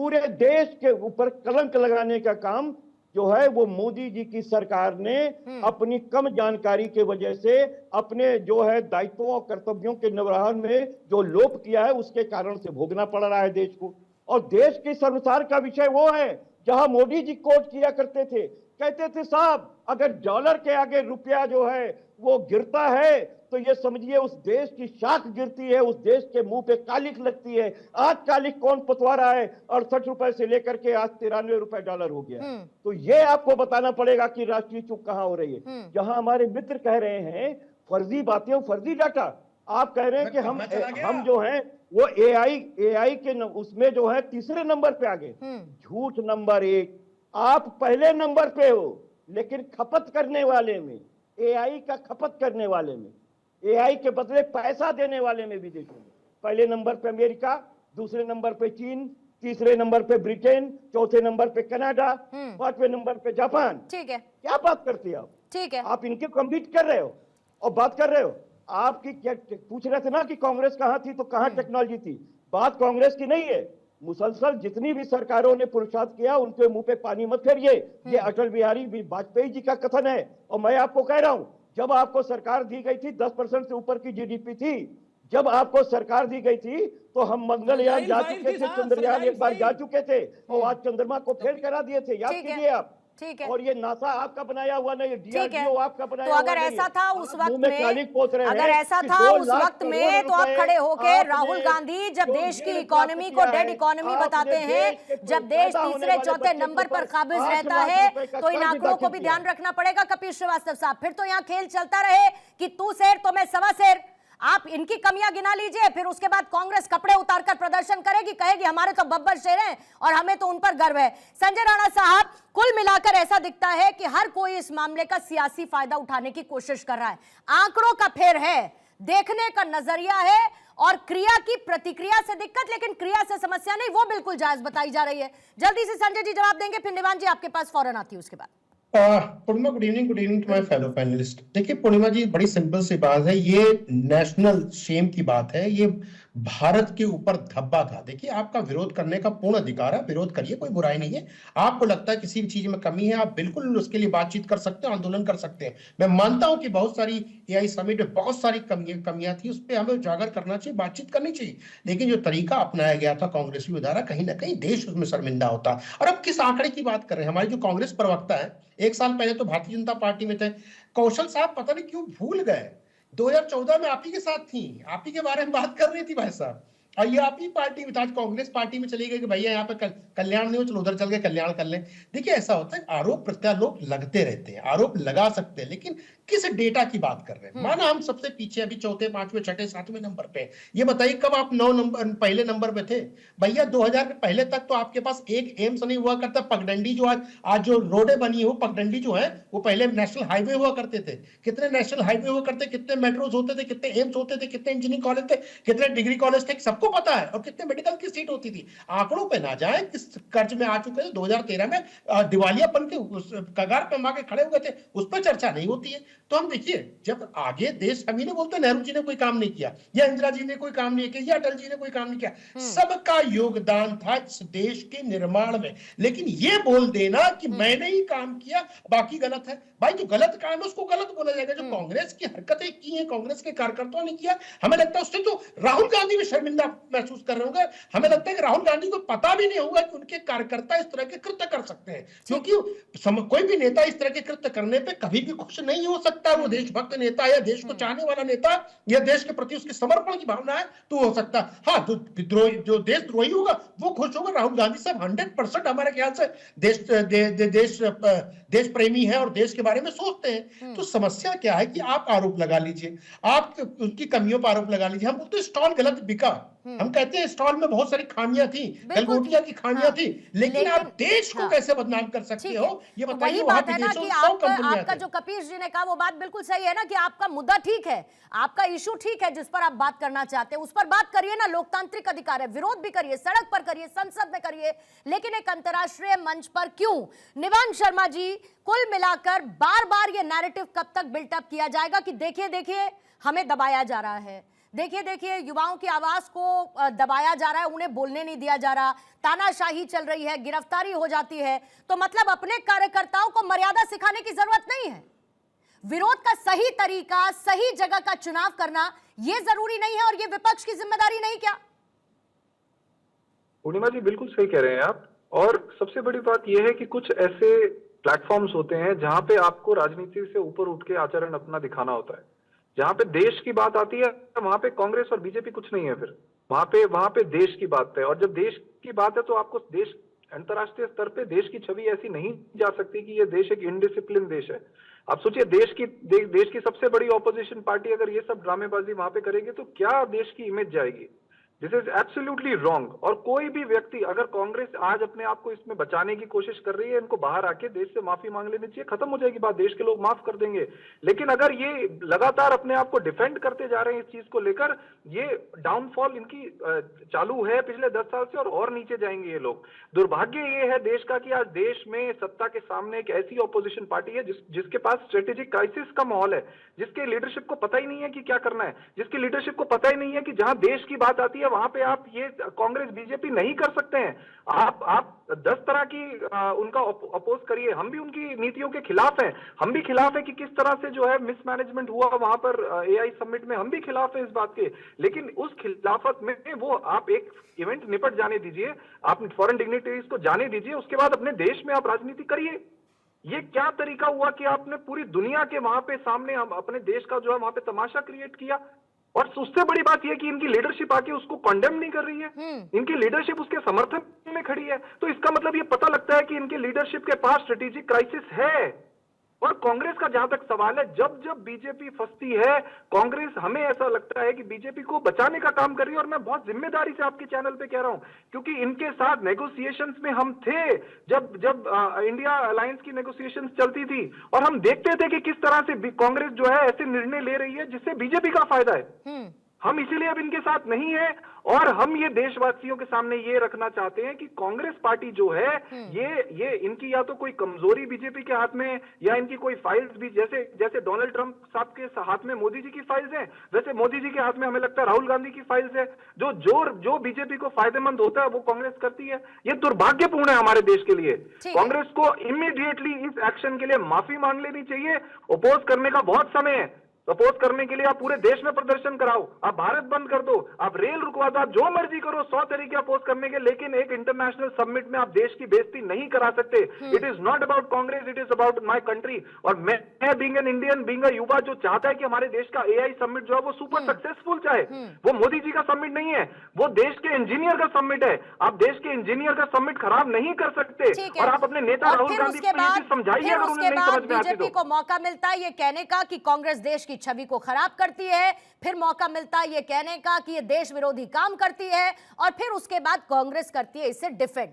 पूरे देश के ऊपर कलंक लगाने का काम जो है वो मोदी जी की सरकार ने अपनी कम जानकारी के वजह से अपने जो है दायित्वों और कर्तव्यों के निर्वहन में जो लोप किया है उसके कारण से भोगना पड़ रहा है देश को। और देश के संसार का विषय वो है जहां मोदी जी कोट किया करते थे, कहते थे साहब अगर डॉलर के आगे रुपया जो है वो गिरता है तो ये समझिए उस देश की शाख गिरती है, उस देश के मुंह पे कालिक लगती है। आज कालिक कौन पतवा रहा है? 68 रुपए से लेकर के आज 93 रुपए डॉलर हो गया। तो ये आपको बताना पड़ेगा कि राष्ट्रीय चूक कहां हो रही है। जहां हमारे मित्र कह रहे हैं फर्जी बातें और फर्जी डाटा, आप कह रहे हैं कि हम जो हैं वो एआई के उसमें जो है तीसरे नंबर पे आ गए। झूठ नंबर 1, आप पहले नंबर पे हो, लेकिन खपत करने वाले में, एआई का खपत करने वाले में, एआई के बदले पैसा देने वाले में विदेशों में पहले नंबर पे अमेरिका, दूसरे नंबर पे चीन, तीसरे नंबर पे ब्रिटेन, चौथे नंबर पे कनाडा, पांचवें नंबर पे जापान। ठीक है, क्या बात करते हैं आप? ठीक है, आप इनके कम्पीट कर रहे हो और बात कर रहे हो। आपकी क्या पूछ रहे थे ना कि कांग्रेस कहां थी तो कहां टेक्नोलॉजी थी। बात कांग्रेस की नहीं है। मुसलसल जितनी भी सरकारों ने पुरुषार्थ किया उनके मुंह पे पानी मत फेरिए। ये अटल बिहारी वाजपेयी जी का कथन है। और मैं आपको कह रहा हूं, जब आपको सरकार दी गई थी 10% से ऊपर की जीडीपी थी। जब आपको सरकार दी गई थी तो हम मंगलयान जा चुके थे, चंद्रयान एक बार जा चुके थे और आज चंद्रमा को फेल करा दिए थे। याद कीजिए आप। ठीक है, और ये नासा आपका बनाया हुआ नहीं, डीआरडीओ आपका बनाया हुआ। तो अगर ऐसा था उस वक्त में, अगर ऐसा था उस वक्त में, तो आप खड़े होके राहुल गांधी जब देश की इकोनॉमी को डेड इकोनॉमी बताते हैं, जब देश तीसरे चौथे नंबर पर काबिज रहता है, तो इन आंकड़ों को भी ध्यान रखना पड़ेगा कपिल श्रीवास्तव साहब। फिर तो यहाँ खेल चलता रहे कि तू शेर तो मैं सवा शेर। आप इनकी कमियां गिना लीजिए, फिर उसके बाद कांग्रेस कपड़े उतारकर प्रदर्शन करेगी, कहेगी हमारे तो बब्बर शेर हैं और हमें तो उन पर गर्व है। संजय राणा साहब, कुल मिलाकर ऐसा दिखता है कि हर कोई इस मामले का सियासी फायदा उठाने की कोशिश कर रहा है। आंकड़ों का फेर है, देखने का नजरिया है और क्रिया की प्रतिक्रिया से दिक्कत, लेकिन क्रिया से समस्या नहीं, वो बिल्कुल जायज बताई जा रही है। जल्दी से संजय जी जवाब देंगे, फिर निवान जी आपके पास फौरन आती है उसके बाद। Purnima, good evening to my fellow panelist. देखिए पूर्णिमा जी, बड़ी सिंपल सी बात है, ये नेशनल शेम की बात है, ये भारत के ऊपर धब्बा था। देखिए आपका विरोध करने का पूर्ण अधिकार है, विरोध करिए, कोई बुराई नहीं है। आपको लगता है किसी भी चीज में कमी है, आप बिल्कुल उसके लिए बातचीत कर सकते हैं, आंदोलन कर सकते हैं। मैं मानता हूं कि बहुत सारी एआई समिट में बहुत सारी कमियां थी, उस पर हमें उजागर करना चाहिए, बातचीत करनी चाहिए। लेकिन जो तरीका अपनाया गया था कांग्रेस द्वारा, कहीं ना कहीं देश उसमें शर्मिंदा होता। और अब किस आंकड़े की बात कर रहे हैं? हमारे जो कांग्रेस प्रवक्ता है, एक साल पहले तो भारतीय जनता पार्टी में थे, कौशल साहब पता नहीं क्यों भूल गए, 2014 में आप ही के साथ थी, आप ही के बारे में बात कर रही थी भाई साहब। और ये आप ही पार्टी में, आज कांग्रेस पार्टी में चली गई कि भैया यहाँ पे कल्याण नहीं हो, चलो उधर चल के कल्याण कर लें। देखिए ऐसा होता है, आरोप प्रत्यारोप लगते रहते हैं, आरोप लगा सकते हैं, लेकिन किस डेटा की बात कर रहे हैं? माना हम सबसे पीछे अभी चौथे, पांचवें, छठे, सातवें नंबर पे, ये बताइए कब आप 9 नंबर पहले नंबर पे थे? भैया 2000 के पहले तक तो आपके पास एक एम्स नहीं हुआ करता। पगडंडी जो आज जो रोडें बनी हो, पगडंडी जो है वो पहले नेशनल हाईवे हुआ करते थे। कितने नेशनल हाईवे हुआ करते, कितने मेट्रोज होते थे, कितने एम्स होते थे, कितने इंजीनियरिंग कॉलेज थे, कितने डिग्री कॉलेज थे, सबको पता है। और कितने मेडिकल की सीट होती थी। आंकड़ों पे ना जाए, किस कर्ज में आ चुके थे, 2013 में दिवालियापन के कगार पे मांगे खड़े हुए थे, उस पर चर्चा नहीं होती है। तो हम देखिए, जब आगे देश, हम ही नहीं बोलते नेहरू जी ने कोई काम नहीं किया, या इंदिरा जी ने कोई काम नहीं किया, या अटल जी ने कोई काम नहीं किया, सबका योगदान था इस देश के निर्माण में। लेकिन ये बोल देना कि मैंने ही काम किया बाकी गलत है, भाई जो गलत काम है उसको गलत बोला जाएगा। जो कांग्रेस की हरकतें की हैं, कांग्रेस के कार्यकर्ताओं ने किया, हमें लगता है उससे तो राहुल गांधी भी शर्मिंदा महसूस कर रहे होंगे। हमें लगता है कि राहुल गांधी को पता भी नहीं होगा कि उनके कार्यकर्ता इस तरह के कृत्य कर सकते हैं, क्योंकि कोई भी नेता इस तरह के कृत्य करने पे कभी भी खुश नहीं हो सकता। वो देशभक्त नेता या देश को चाहने वाला नेता या देश के प्रति उसके समर्पण की भावना है तो हो सकता। हाँ, जो विद्रोही, जो देशद्रोही होगा वो खुश होगा। राहुल गांधी साहब 100% हमारे ख्याल से देश प्रेमी है और देश के बारे में सोचते हैं। तो समस्या क्या है कि आप आरोप लगा लीजिए, आप उनकी कमियों पर आरोप लगा लीजिए। हम बोलते स्टॉल गलत बिका, हम कहते हैं स्टॉल में बहुत सारी खामियां थी, गलगोटिया की खामियां थी, लेकिन आप देश को कैसे बदनाम कर सकते हो ये बताइए। वही बात है ना कि आपका जो कपिल जी ने कहा वो बात बिल्कुल सही है ना, कि आपका मुद्दा ठीक है, आपका इशू ठीक है, जिस पर आप बात करना चाहते हैं उस पर बात करिए ना, लोकतांत्रिक अधिकार है, विरोध भी करिए, सड़क पर करिए, संसद में करिए, लेकिन एक अंतरराष्ट्रीय मंच पर क्यों? निवान शर्मा जी, कुल मिलाकर बार बार ये नैरेटिव कब तक बिल्टअप किया जाएगा कि देखिए देखिए हमें दबाया जा रहा है, देखिए देखिए, युवाओं की आवाज को दबाया जा रहा है, उन्हें बोलने नहीं दिया जा रहा, तानाशाही चल रही है, गिरफ्तारी हो जाती है। तो मतलब अपने कार्यकर्ताओं को मर्यादा सिखाने की जरूरत नहीं है। विरोध का सही तरीका, सही जगह का चुनाव करना यह जरूरी नहीं है, और यह विपक्ष की जिम्मेदारी नहीं क्या? पूर्णिमा जी बिल्कुल सही कह रहे हैं आप। और सबसे बड़ी बात यह है कि कुछ ऐसे प्लेटफॉर्म्स होते हैं जहां पे आपको राजनीति से ऊपर उठ के आचरण अपना दिखाना होता है। जहां पे देश की बात आती है वहां पे कांग्रेस और बीजेपी कुछ नहीं है। फिर वहां पे देश की बात है, और जब देश की बात है तो आपको देश, अंतर्राष्ट्रीय स्तर पे देश की छवि ऐसी नहीं जा सकती कि ये देश एक इनडिसिप्लिन देश है। आप सोचिए, देश की सबसे बड़ी ऑपोजिशन पार्टी अगर ये सब ड्रामेबाजी वहां पे करेगी तो क्या देश की इमेज जाएगी। This is absolutely wrong. और कोई भी व्यक्ति, अगर कांग्रेस आज अपने आप को इसमें बचाने की कोशिश कर रही है, इनको बाहर आके देश से माफी मांग लेनी चाहिए, खत्म हो जाएगी बात, देश के लोग माफ कर देंगे। लेकिन अगर ये लगातार अपने आप को डिफेंड करते जा रहे हैं इस चीज को लेकर, ये डाउनफॉल इनकी चालू है पिछले 10 साल से, और नीचे जाएंगे ये लोग। दुर्भाग्य ये है देश का कि आज देश में सत्ता के सामने एक ऐसी ऑपोजिशन पार्टी है जिसके पास स्ट्रेटेजिक क्राइसिस का माहौल है, जिसके लीडरशिप को पता ही नहीं है कि क्या करना है, जिसकी लीडरशिप को पता ही नहीं है कि जहां देश की बात आती है वहां पे आप ये कांग्रेस बीजेपी नहीं कर सकते हैं। आप 10 तरह की उनका अपोज करिए, हम भी उनकी नीतियों के खिलाफ हैं। हम भी खिलाफ है कि किस तरह से जो है मिसमैनेजमेंट हुआ वहां पर एआई समिट में, हम भी खिलाफ है इस बात के। लेकिन उस खिलाफत में वो आप एक इवेंट निपट जाने दीजिए, आप फॉरेन डिग्निटरीज को जाने दीजिए, उसके बाद अपने देश में आप राजनीति करिए। ये क्या तरीका हुआ कि आपने पूरी दुनिया के वहां पे सामने अपने देश का जो है वहां पे तमाशा क्रिएट किया। और उससे बड़ी बात यह कि इनकी लीडरशिप आके उसको कंडेम नहीं कर रही है, इनकी लीडरशिप उसके समर्थन में खड़ी है। तो इसका मतलब ये पता लगता है कि इनकी लीडरशिप के पास स्ट्रेटेजिक क्राइसिस है। और कांग्रेस का जहां तक सवाल है, जब जब बीजेपी फंसती है, कांग्रेस, हमें ऐसा लगता है कि बीजेपी को बचाने का काम कर रही है। और मैं बहुत जिम्मेदारी से आपके चैनल पे कह रहा हूं, क्योंकि इनके साथ नेगोशिएशंस में हम थे, जब इंडिया अलायंस की नेगोशिएशंस चलती थी, और हम देखते थे कि किस तरह से कांग्रेस जो है ऐसे निर्णय ले रही है जिससे बीजेपी का फायदा है। हम इसीलिए अब इनके साथ नहीं है, और हम ये देशवासियों के सामने ये रखना चाहते हैं कि कांग्रेस पार्टी जो है, ये इनकी या तो कोई कमजोरी बीजेपी के हाथ में, या इनकी कोई फाइल्स भी, जैसे डोनाल्ड ट्रंप साहब के हाथ में मोदी जी की फाइल्स हैं, वैसे मोदी जी के हाथ में हमें लगता है राहुल गांधी की फाइल्स है। जो बीजेपी को फायदेमंद होता है वो कांग्रेस करती है। ये दुर्भाग्यपूर्ण है हमारे देश के लिए। कांग्रेस को इमीडिएटली इस एक्शन के लिए माफी मांग लेनी चाहिए। अपोज करने का बहुत समय है। अपोज करने के लिए आप पूरे देश में प्रदर्शन कराओ, आप भारत बंद कर दो, आप रेल रुकवा दो, आप जो मर्जी करो, 100 तरीके अपोज करने के, लेकिन एक इंटरनेशनल समिट में आप देश की बेइज्जती नहीं करा सकते। It is not about Congress, it is about my country. और मैं being an Indian, being a युवा, जो चाहता है कि हमारे देश का एआई समिट जो है वो सुपर सक्सेसफुल जाए, वो मोदी जी का समिट नहीं है, वो देश के इंजीनियर का समिट है। आप देश के इंजीनियर का समिट खराब नहीं कर सकते। और आप अपने नेता राहुल गांधी को ये चीज समझाइए अगर उन्हें नहीं समझ में आती तो। बीजेपी को मौका मिलता है ये कहने का कि कांग्रेस देश की छवि को खराब करती है, फिर मौका मिलता है ये कहने का कि ये देश विरोधी काम करती है, और फिर उसके बाद कांग्रेस करती है इससे डिफेंड।